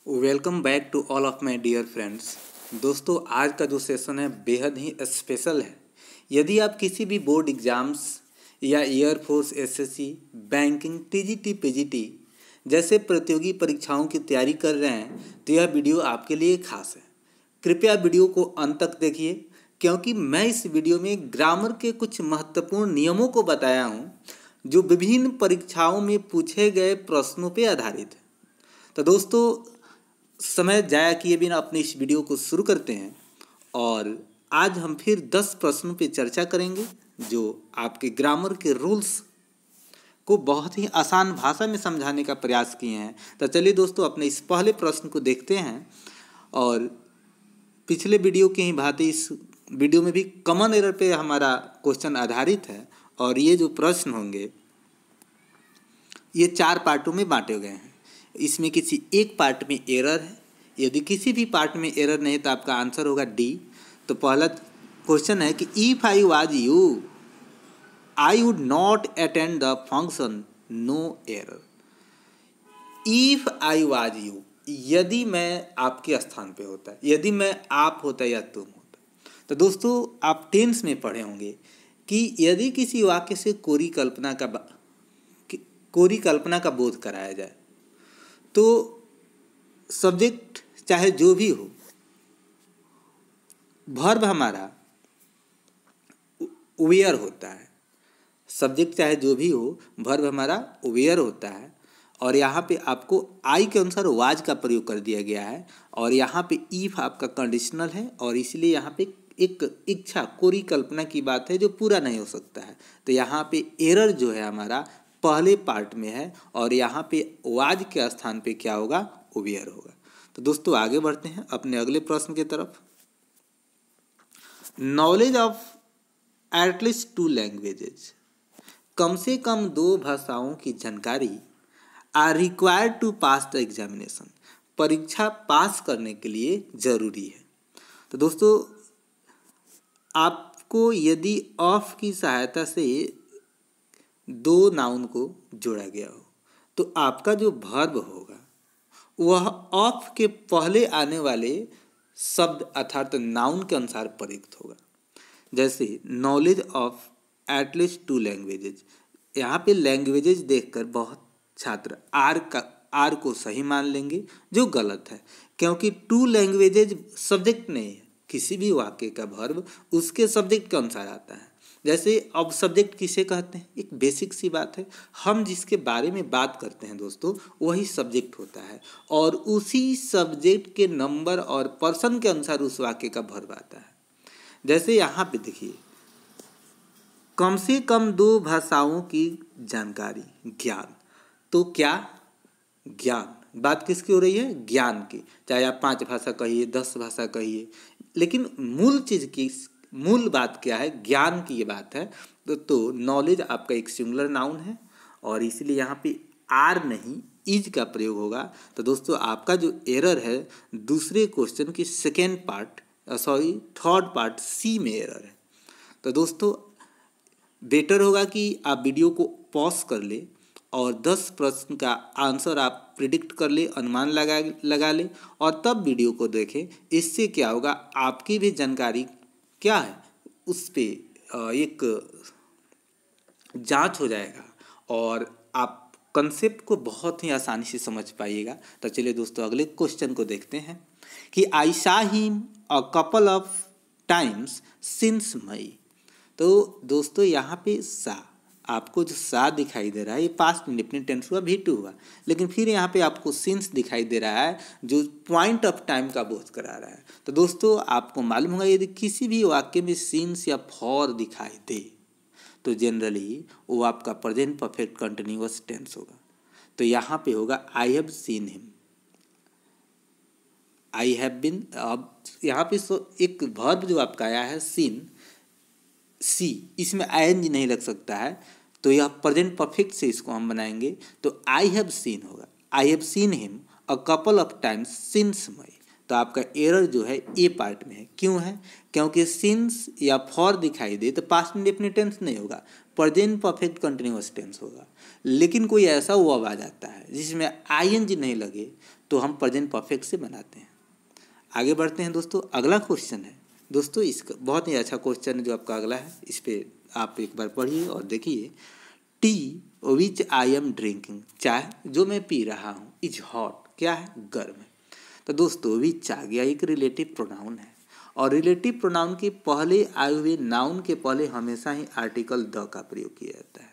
Welcome back to all of my dear friends. दोस्तों, आज का जो सेशन है बेहद ही स्पेशल है। यदि आप किसी भी बोर्ड एग्ज़ाम्स या air force, SSC, banking, TGT, PGT जैसे प्रतियोगी परीक्षाओं की तैयारी कर रहे हैं तो यह वीडियो आपके लिए खास है। कृपया वीडियो को अंत तक देखिए, क्योंकि मैं इस वीडियो में ग्रामर के कुछ महत्वपूर्ण नियमों को बताया हूँ जो विभिन्न परीक्षाओं में पूछे गए प्रश्नों पर आधारित है। तो दोस्तों, समय जाया किए बिना अपने इस वीडियो को शुरू करते हैं और आज हम फिर 10 प्रश्नों पे चर्चा करेंगे जो आपके ग्रामर के रूल्स को बहुत ही आसान भाषा में समझाने का प्रयास किए हैं। तो चलिए दोस्तों, अपने इस पहले प्रश्न को देखते हैं। और पिछले वीडियो की ही भांति इस वीडियो में भी कॉमन एरर पे हमारा क्वेश्चन आधारित है और ये जो प्रश्न होंगे ये 4 पार्टों में बांटे गए हैं। इसमें किसी एक पार्ट में एरर है। यदि किसी भी पार्ट में एरर नहीं तो आपका आंसर होगा डी। तो पहला क्वेश्चन है कि if I was you I would not attend the function, no error. If I was you, यदि मैं आपके स्थान पे होता, यदि मैं आप होता या तुम होता। तो दोस्तों, आप टेंस में पढ़े होंगे कि यदि किसी वाक्य से कोरी कल्पना का बोध कराया जाए तो सब्जेक्ट चाहे जो भी हो, वर्ब हमारा वेयर होता है। सब्जेक्ट चाहे जो भी हो, वर्ब हमारा वेयर होता है। और यहाँ पे आपको आई के अनुसार वाज का प्रयोग कर दिया गया है और यहाँ पे इफ आपका कंडीशनल है और इसलिए यहाँ पे एक इच्छा, कोरी कल्पना की बात है जो पूरा नहीं हो सकता है। तो यहाँ पे एरर जो है हमारा पहले पार्ट में है और यहाँ पे वाज के स्थान पे क्या होगा, वेयर होगा। तो दोस्तों, आगे बढ़ते हैं अपने अगले प्रश्न की तरफ। नॉलेज ऑफ एटलीस्ट 2 लैंग्वेजेज, कम से कम 2 भाषाओं की जानकारी are required to pass the examination, परीक्षा पास करने के लिए जरूरी है। तो दोस्तों, आपको यदि ऑफ की सहायता से 2 नाउन को जोड़ा गया हो तो आपका जो वर्ब होगा वह ऑफ के पहले आने वाले शब्द अर्थात नाउन के अनुसार प्रयुक्त होगा। जैसे नॉलेज ऑफ एटलीस्ट 2 लैंग्वेजेज, यहाँ पे लैंग्वेजेज देखकर बहुत छात्र आर को सही मान लेंगे, जो गलत है, क्योंकि 2 लैंग्वेजेज सब्जेक्ट नहीं है। किसी भी वाक्य का वर्ब उसके सब्जेक्ट के अनुसार आता है। जैसे अब सब्जेक्ट किसे कहते हैं, एक बेसिक सी बात है। हम जिसके बारे में बात करते हैं दोस्तों, वही सब्जेक्ट होता है और उसी सब्जेक्ट के नंबर और पर्सन के अनुसार उस वाक्य का वर्ब आता है। जैसे यहाँ पे देखिए, कम से कम 2 भाषाओं की जानकारी, ज्ञान। तो क्या ज्ञान, बात किसकी हो रही है, ज्ञान की। चाहे आप 5 भाषा कहिए, 10 भाषा कहिए, लेकिन मूल चीज़ की, मूल बात क्या है, ज्ञान की ये बात है। तो नॉलेज आपका एक सिंगुलर नाउन है और इसलिए यहाँ पे आर नहीं इज का प्रयोग होगा। तो दोस्तों, आपका जो एरर है दूसरे क्वेश्चन की थर्ड पार्ट सी में एरर है। तो दोस्तों, बेटर होगा कि आप वीडियो को पॉज कर ले और 10 प्रश्न का आंसर आप प्रिडिक्ट कर ले, अनुमान लगा ले और तब वीडियो को देखें। इससे क्या होगा, आपकी भी जानकारी क्या है उस पर एक जांच हो जाएगा और आप कंसेप्ट को बहुत ही आसानी से समझ पाइएगा। तो चलिए दोस्तों, अगले क्वेश्चन को देखते हैं कि I saw him a couple of times since May. तो दोस्तों, यहाँ पे सा, आपको जो सा दिखाई दे रहा है ये पास्ट इंडेफिनिट टेंस हुआ, V2 हुआ, लेकिन फिर यहाँ पे आपको सिंस दिखाई दे रहा है जो पॉइंट ऑफ टाइम का बोध करा रहा है। तो दोस्तों, आपको मालूम होगा यदि किसी भी वाक्य में सिंस या फॉर दिखाई दे तो जनरली वो आपका प्रेजेंट परफेक्ट कंटिन्यूअस टेंस होगा। तो यहाँ पे होगा I have seen him, I have been. अब यहाँ पे एक वर्ब जो आपका आया है सीन, सी, इसमें ING नहीं लग सकता है, तो यह प्रेजेंट परफेक्ट से इसको हम बनाएंगे। तो आई हैव सीन होगा, I have seen him a couple of times since May. तो आपका एरर जो है ए पार्ट में है। क्यों है, क्योंकि सिंस या फॉर दिखाई दे तो पास्ट इंडेफिनिट टेंस नहीं होगा, प्रेजेंट परफेक्ट कंटिन्यूअस टेंस होगा। लेकिन कोई ऐसा वर्ब आ जाता है जिसमें ING नहीं लगे तो हम प्रेजेंट परफेक्ट से बनाते हैं। आगे बढ़ते हैं दोस्तों। अगला क्वेश्चन है दोस्तों, इसका बहुत ही अच्छा क्वेश्चन है जो आपका अगला है, इस पर आप एक बार पढ़िए और देखिए। T which I am drinking, चाय जो मैं पी रहा हूँ, इज हॉट, क्या है, गर्म है। तो दोस्तों विच आ गया, एक रिलेटिव प्रोनाउन है और रिलेटिव प्रोनाउन के पहले आए हुए नाउन के पहले हमेशा ही आर्टिकल द का प्रयोग किया जाता है।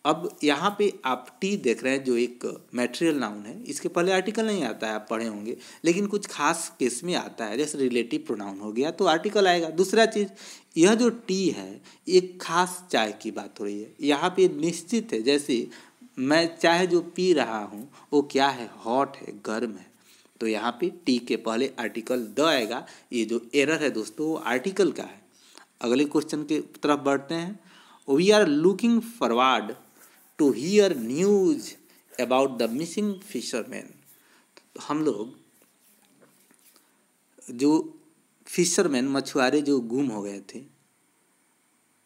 अब यहाँ पे आप टी देख रहे हैं जो एक मैटेरियल नाउन है, इसके पहले आर्टिकल नहीं आता है, आप पढ़े होंगे, लेकिन कुछ खास केस में आता है, जैसे रिलेटिव प्रोनाउन हो गया तो आर्टिकल आएगा। दूसरा चीज़, यह जो टी है एक खास चाय की बात हो रही है, यहाँ पे निश्चित है, जैसे मैं चाय जो पी रहा हूँ वो क्या है, हॉट है, गर्म है, तो यहाँ पे टी के पहले आर्टिकल द आएगा। ये जो एरर है दोस्तों वो आर्टिकल का है। अगले क्वेश्चन के तरफ बढ़ते हैं। We are looking forward to hear news about the missing fisherman. हम लोग जो फिशरमैन मछुआरे जो गुम हो गए थे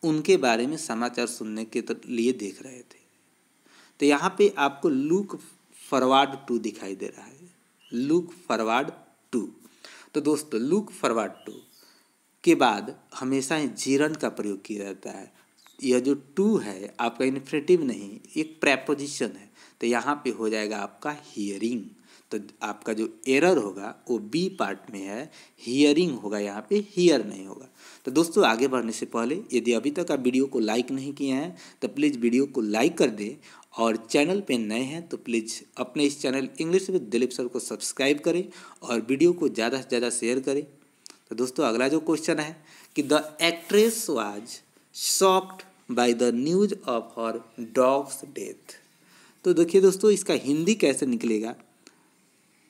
उनके बारे में समाचार सुनने के लिए देख रहे थे। तो यहाँ पे आपको लुक फॉरवर्ड टू दिखाई दे रहा है, लुक फॉरवर्ड टू। तो दोस्तों लुक फॉरवर्ड टू के बाद हमेशा ही जीरन का प्रयोग किया जाता है। यह जो टू है आपका इन्फिनेटिव नहीं, एक प्रेपोजिशन है, तो यहाँ पे हो जाएगा आपका हियरिंग। तो आपका जो एरर होगा वो बी पार्ट में है, हियरिंग होगा, यहाँ पे हियर नहीं होगा। तो दोस्तों आगे बढ़ने से पहले यदि अभी तक आप वीडियो को लाइक नहीं किए हैं तो प्लीज़ वीडियो को लाइक कर दें, और चैनल पे नए हैं तो प्लीज़ अपने इस channel English with Dilip sir को सब्सक्राइब करें और वीडियो को ज़्यादा से ज़्यादा शेयर करें। तो दोस्तों अगला जो क्वेश्चन है कि the actress was shocked by the news of her dogs death. तो देखिए दोस्तों इसका हिंदी कैसे निकलेगा।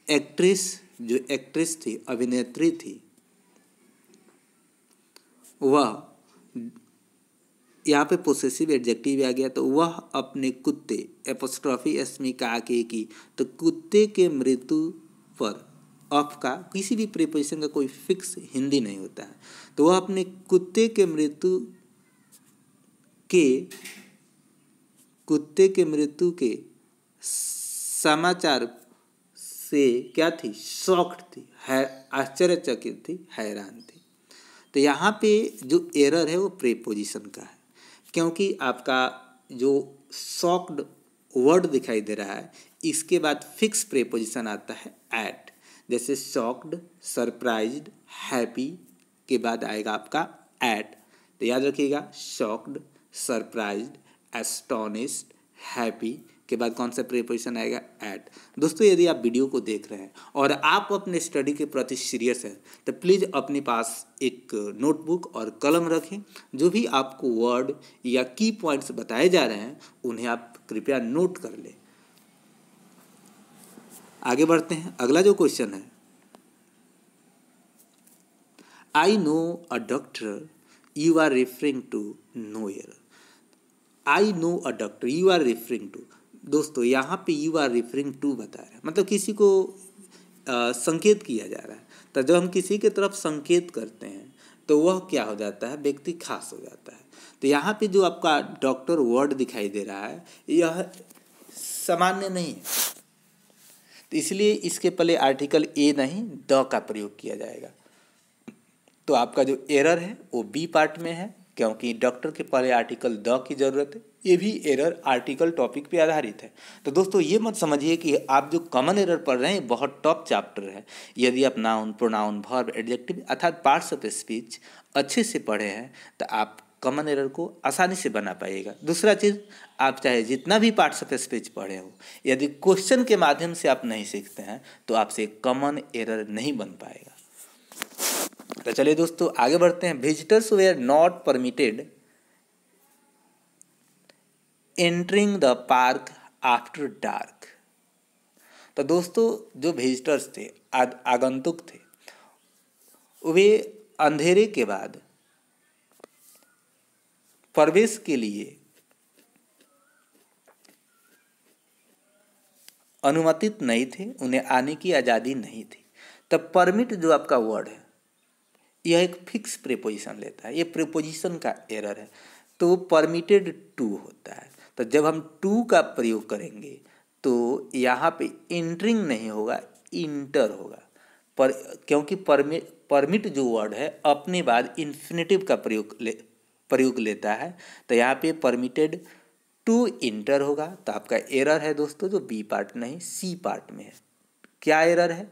एक्ट्रेस, जो एक्ट्रेस थी, अभिनेत्री थी, वह, यहाँ पे पोसेसिव एडजेक्टिव आ गया, तो वह अपने कुत्ते, एपोस्ट्रॉफी एस में का के की, तो कुत्ते के मृत्यु पर ऑफ का किसी भी प्रीपोजिशन का कोई फिक्स हिंदी नहीं होता है, तो वह अपने कुत्ते के मृत्यु के समाचार से क्या थी, शॉक्ड थी, है, आश्चर्यचकित थी, हैरान थी। तो यहाँ पे जो एरर है वो प्रीपोजिशन का है, क्योंकि आपका जो शॉक्ड वर्ड दिखाई दे रहा है इसके बाद फिक्स प्रीपोजिशन आता है एट, जैसे शॉक्ड, सरप्राइज्ड, हैप्पी के बाद आएगा आपका एट। तो याद रखिएगा, शॉक्ड, सरप्राइज्ड, एस्टोनिश्ड, हैप्पी के बाद कौन सा प्रीपोजिशन आएगा, एट। दोस्तों यदि आप वीडियो को देख रहे हैं और आप अपने स्टडी के प्रति सीरियस हैं तो प्लीज़ अपने पास एक नोटबुक और कलम रखें। जो भी आपको वर्ड या की पॉइंट्स बताए जा रहे हैं उन्हें आप कृपया नोट कर लें। आगे बढ़ते हैं। अगला जो क्वेश्चन है, I know a doctor you are referring to नोयर। I know a doctor you are referring to, दोस्तों यहाँ पे यू आर रेफरिंग टू बता रहा है, मतलब किसी को संकेत किया जा रहा है। तो जब हम किसी की तरफ संकेत करते हैं तो वह क्या हो जाता है, व्यक्ति खास हो जाता है। तो यहाँ पे जो आपका डॉक्टर वर्ड दिखाई दे रहा है यह सामान्य नहीं है, तो इसलिए इसके पहले आर्टिकल ए नहीं द का प्रयोग किया जाएगा। तो आपका जो एरर है वो बी पार्ट में है, क्योंकि डॉक्टर के पहले आर्टिकल द की ज़रूरत है। ये भी एरर आर्टिकल टॉपिक पे आधारित है। तो दोस्तों ये मत समझिए कि आप जो कॉमन एरर पढ़ रहे हैं बहुत टॉप चैप्टर है। यदि आप नाउन, प्रोनाउन, वर्ब, एडजेक्टिव अर्थात पार्ट्स ऑफ स्पीच अच्छे से पढ़े हैं तो आप कॉमन एरर को आसानी से बना पाइएगा। दूसरा चीज़, आप चाहे जितना भी पार्ट्स ऑफ स्पीच पढ़े हो, यदि क्वेश्चन के माध्यम से आप नहीं सीखते हैं तो आपसे कॉमन एरर नहीं बन पाएगा। तो चलिए दोस्तों आगे बढ़ते हैं। Visitors were not permitted entering the park after dark. तो दोस्तों जो विजिटर्स थे, आगंतुक थे, वे अंधेरे के बाद प्रवेश के लिए अनुमतित नहीं थे, उन्हें आने की आज़ादी नहीं थी। तब परमिट जो आपका वर्ड है यह एक फिक्स प्रीपोजिशन लेता है, ये प्रीपोजिशन का एरर है, तो वो परमिटेड टू होता है। तो जब हम टू का प्रयोग करेंगे तो यहाँ पे इंटरिंग नहीं होगा, इंटर होगा। पर क्योंकि परमिट जो वर्ड है अपने बाद इन्फिनेटिव का प्रयोग लेता है, तो यहाँ पे परमिटेड टू इंटर होगा। तो आपका एरर है दोस्तों जो बी पार्ट नहीं सी पार्ट में है। क्या एरर है?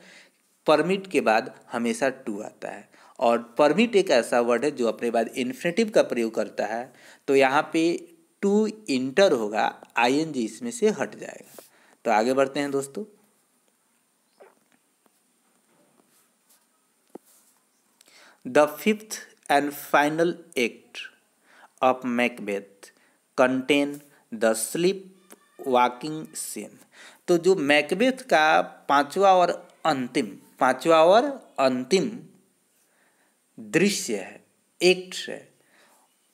परमिट के बाद हमेशा टू आता है, और परमिट एक ऐसा वर्ड है जो अपने बाद इन्फिनेटिव का प्रयोग करता है, तो यहाँ पे टू इंटर होगा, आईएनजी इसमें से हट जाएगा। तो आगे बढ़ते हैं दोस्तों। The fifth and final act of Macbeth contain the sleepwalking scene. तो जो मैकबेथ का पांचवा और अंतिम दृश्य है, एक्ट है,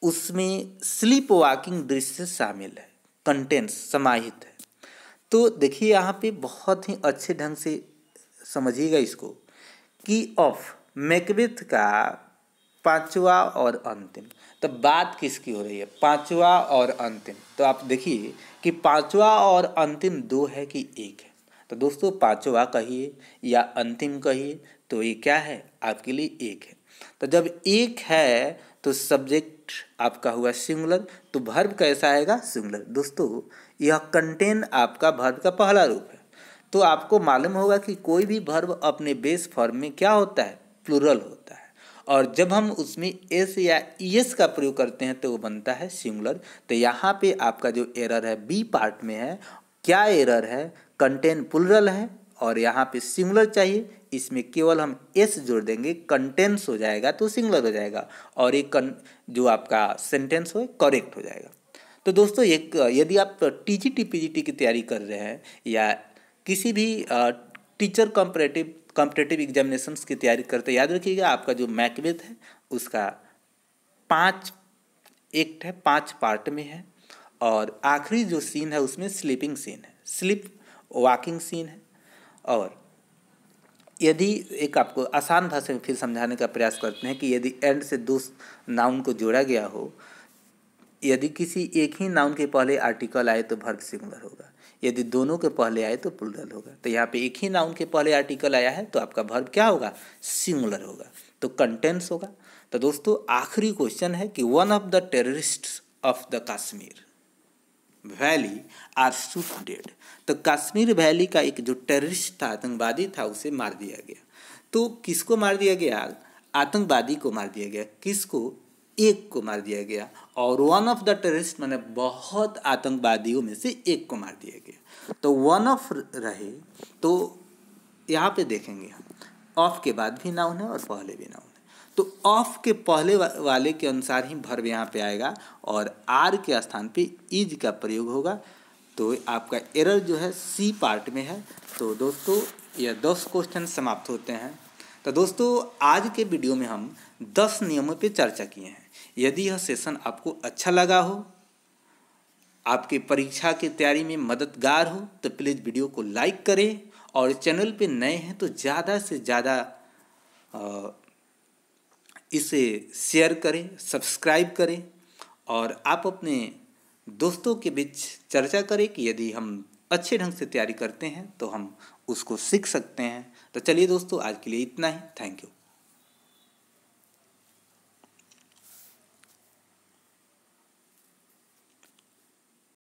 उसमें स्लीप वॉकिंग दृश्य शामिल है, कंटेंट्स समाहित है। तो देखिए यहाँ पे बहुत ही अच्छे ढंग से समझिएगा इसको कि ऑफ मैकबेथ का पांचवा और अंतिम। तो बात किसकी हो रही है? पांचवा और अंतिम। तो आप देखिए कि पांचवा और अंतिम दो है कि एक है। तो दोस्तों पांचवा कहिए या अंतिम कहिए, तो ये क्या है? आपके लिए एक है। तो जब एक है तो सब्जेक्ट आपका हुआ सिंगुलर, तो वर्ब कैसा आएगा? सिंगुलर। दोस्तों यह कंटेन आपका वर्ब का पहला रूप है। तो आपको मालूम होगा कि कोई भी वर्ब अपने बेस फॉर्म में क्या होता है? प्लूरल होता है, और जब हम उसमें एस या ईएस का प्रयोग करते हैं तो वो बनता है सिंगुलर। तो यहाँ पे आपका जो एरर है बी पार्ट में है। क्या एरर है? कंटेन प्लूरल है और यहाँ पे सिंगुलर चाहिए, इसमें केवल हम एस जोड़ देंगे, कंटेंस हो जाएगा तो सिंगुलर हो जाएगा, और एक जो आपका सेंटेंस हो करेक्ट हो जाएगा। तो दोस्तों एक यदि आप टीजीटी पीजीटी की तैयारी कर रहे हैं या किसी भी टीचर कॉम्पिटिटिव एग्जामिनेशंस की तैयारी करते, याद रखिएगा आपका जो मैकबेथ है उसका 5 एक्ट है, 5 पार्ट में है, और आखिरी जो सीन है उसमें स्लीपिंग सीन है, स्लीप वॉकिंग सीन है। और यदि एक आपको आसान भाषा में फिर समझाने का प्रयास करते हैं कि यदि एंड से दो नाउन को जोड़ा गया हो, यदि किसी एक ही नाउन के पहले आर्टिकल आए तो वर्ब सिंगुलर होगा, यदि दोनों के पहले आए तो प्लूरल होगा। तो यहाँ पे एक ही नाउन के पहले आर्टिकल आया है तो आपका वर्ब क्या होगा? सिंगुलर होगा, तो कंटेंस होगा। तो दोस्तों आखिरी क्वेश्चन है कि one of the terrorists of the Kashmir valley are shoot dead. तो कश्मीर वैली का एक जो टेररिस्ट था, आतंकवादी था, उसे मार दिया गया। तो किसको मार दिया गया? आतंकवादी को मार दिया गया। किसको? एक को मार दिया गया। और वन ऑफ द टेररिस्ट माने बहुत आतंकवादियों में से एक को मार दिया गया। तो वन ऑफ रहे तो यहाँ पे देखेंगे हम ऑफ के बाद भी नाउन है और पहले भी नाउन है। तो ऑफ के पहले वाले के अनुसार ही वर्ब यहाँ पे आएगा और आर के स्थान पे इज का प्रयोग होगा। तो आपका एरर जो है सी पार्ट में है। तो दोस्तों यह 10 क्वेश्चन समाप्त होते हैं। तो दोस्तों आज के वीडियो में हम 10 नियमों पे चर्चा किए हैं। यदि यह सेशन आपको अच्छा लगा हो, आपके परीक्षा की तैयारी में मददगार हो, तो प्लीज़ वीडियो को लाइक करें, और चैनल पे नए हैं तो ज़्यादा से ज़्यादा इसे शेयर करें, सब्सक्राइब करें, और आप अपने दोस्तों के बीच चर्चा करें कि यदि हम अच्छे ढंग से तैयारी करते हैं तो हम उसको सीख सकते हैं। तो चलिए दोस्तों आज के लिए इतना ही। Thank you.